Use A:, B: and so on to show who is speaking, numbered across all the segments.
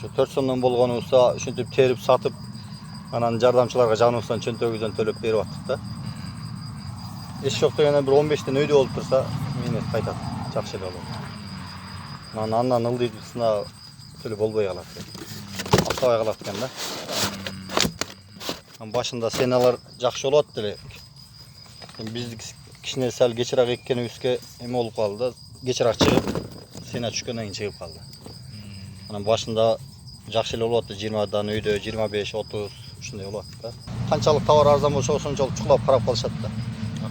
A: Ошо 4 сомдон болгонубузда ушинтип терип сатып, анан жардамчыларга жаныбыздан чөнтөгүбүздөн төлөп берип аттык да. Эч жок дегенде бир 15 өйдө болуп турса, мени кайтат. Жакшы эле болот. Андан ылдыйсына төлөп болбой калат. Аксабай калат экен да. Башында сеналар жакшы болот деле. Биздики кичине сал кечирээк эккенибизге эме болуп калды да. Кечирээк чыгып, сена түшкөндөн кийин чыгып калды. Анан башында жакшы эле болуп атты. 20дан өйдө 25-30 ушундай болуп атты да. Канчалык товар арзан болсо ошончолук чукулап карап калышат да.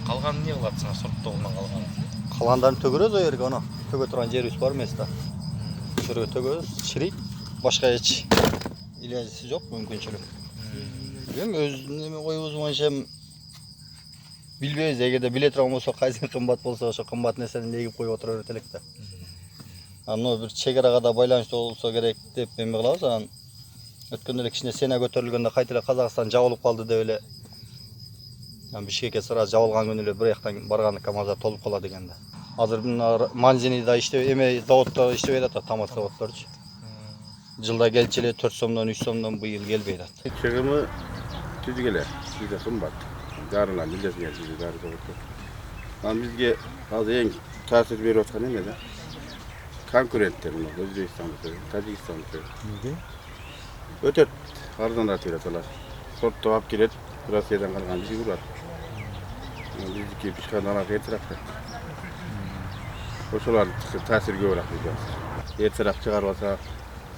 B: Калганын эмне кыласың? Сорттогунан калган.
A: Калгандарын төгөрөбүз о жерге, аны төгө турган жерибиз бар эмес да. Ошол жерге төгөбүз, чирийт. Башка эч илажысы жок, мүмкүнчүлүк. Эми өзүнүн коюбуз боюнча билбейбиз. Эгерде биле турган болсо, кайсы кымбат болсо, ошо кымбат нерсени эгип коюп отура берет элек да. Аны бир чегерага да байланыштуу болсо керек деп эме кылабыз. Анан өткөндө эле кичине сена көтөрүлгөндө кайта эле Казакстан жабылып калды деп эле. Бишкекке сразу жабылган күнү эле бир жактан барган КамАЗдар толуп калат экен да. Азыр Манзинида иштеп, эме заводдо иштебей атат, томат заводдорчу. Жылда келчү эле 4 сомдон 3 сомдон быйыл келбей атат.
C: Чыгымы түзүк эле, бизде кымбат. Дарынан билесиңер, бизде дары заводу. Анан бизге азыр эң таасир берип аткан эме да. Конкуренттер мына Өзбекстандыкы, Тажикстандыкы.
B: Неге?
C: Өтөт арзаныраак берет алар. Сорттоп алып келет, Россиядан калган бизге урат. Биздики бишканараак эртерээк да. Ошолар таасир көбүрөөк бизде. Эртерээк чыгарып алса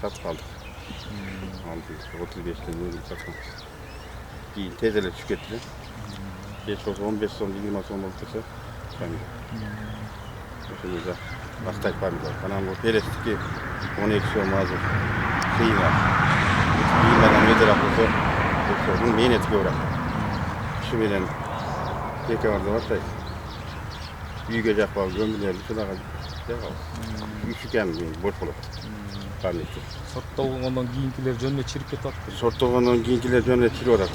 C: сатып калдык. 35-тен өзүм саткан. Кийин тез эле түшүп кетти. 15 сом, 20 сом болуп турса, помидор. Ошону да бактайт помидор. Анан бул перестики 12 сом азыр. Кыйын. Кийиндан эртерээк болсо, бул мээнети көбүрөөк. Ушу менен декабрда баштайт. Үйгө жакпай көмүлөрдү шунага жагабыз. Үчүкем бош болот.
B: Сорттогондон кийинкилер жөн эле чирип кетип атты.
C: Сорттогондон кийинкилер жөн эле чирип атат.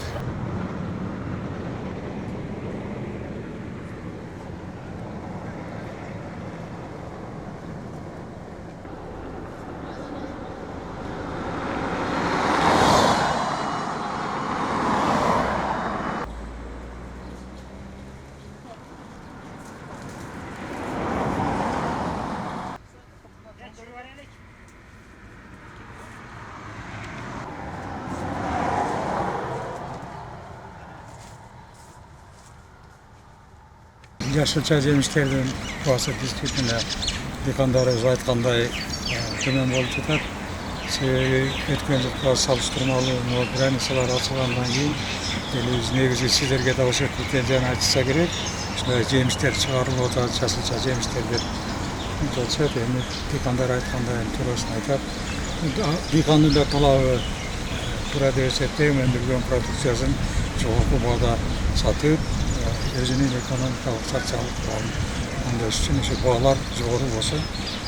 D: Жашылча жемиштердин баасы действительно дыйкандарыбыз айткандай төмөн болуп жатат. Себеби өткөн жылга салыштырмалуу границалар ачылгандан кийин элибиз негизи сиздерге да ошол претензияны айтса керек. Ушундай жемиштер чыгарылып атат, жашылча жемиштер деп жатышат. Эми дыйкандар айткандай туурасын айтат. Дыйкандын да талабы туура деп эсептейм, өндүрүлгөн продукциясын жогорку баада сатып, өзүнүн экономикалык чарчаалыктарын өндүрүш үчүн ошо баалар жогору болсо,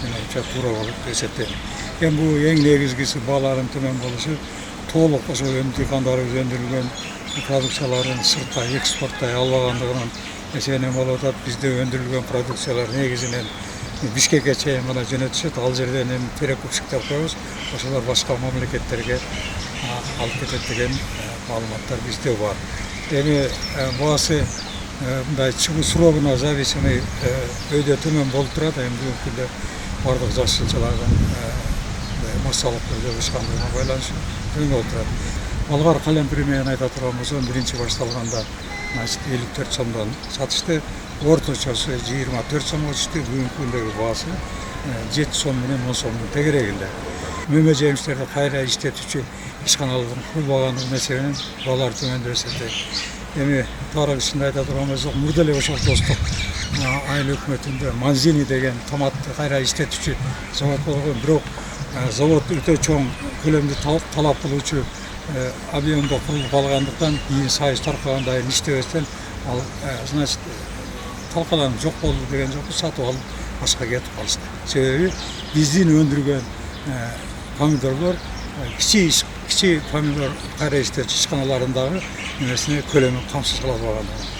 D: менимче туура болот деп эсептейм. Эми бул эң негизгиси баалардын төмөн болушу, толук ошо дыйкандарыбыз өндүрүлгөн продукцияларын сыртка экспорттой албагандыгынан эсебинен болуп атат. Бизде өндүрүлгөн продукциялар негизинен Бишкекке чейин гана жөнөтүшөт. Ал жерден эми перекупщиктер коебуз. Ошолор башка мамлекеттерге алып кетет деген маалыматтар бизде бар. Эми баасы мындай чыгуу срогуна зависимый өйдө төмөн болуп турат. Эми бүгүнкү күндө бардык жашылчалардын массалык түрдө өскөндүгүнө байланыштуу төмөн болуп турат. Болгар калемпир менен айта турган болсом, биринчи башталганда 54 сомдон сатышты. Орточосу 24 сомго түштү. Бүгүнкү күндөгү баасы 7 сом менен 10 сомдун тегерегинде. Мөмө жемиштерди кайра иштетүүчү ишканалардын курбагандыгы эсебинен баалар төмөндөп эсептейт. Эми тарых ичинде айта турган болсок, мурда эле ошол достук айыл өкмөтүндө Манзини деген томатты кайра иштетүүчү завод болгон, бирок завод өтө чоң көлөмдү талап кылуучу объемдо курулуп калгандыктан кийин сайыс таркаганда иштебестен ал значит талкаланып жок болду деген жокпу, сатып алып башка кетип калышты. Себеби биздин өндүргөн помидорлор кичи помидор кайра иштетүү ишканаларындагы немесине көлөмүн камсыз кыла албаган.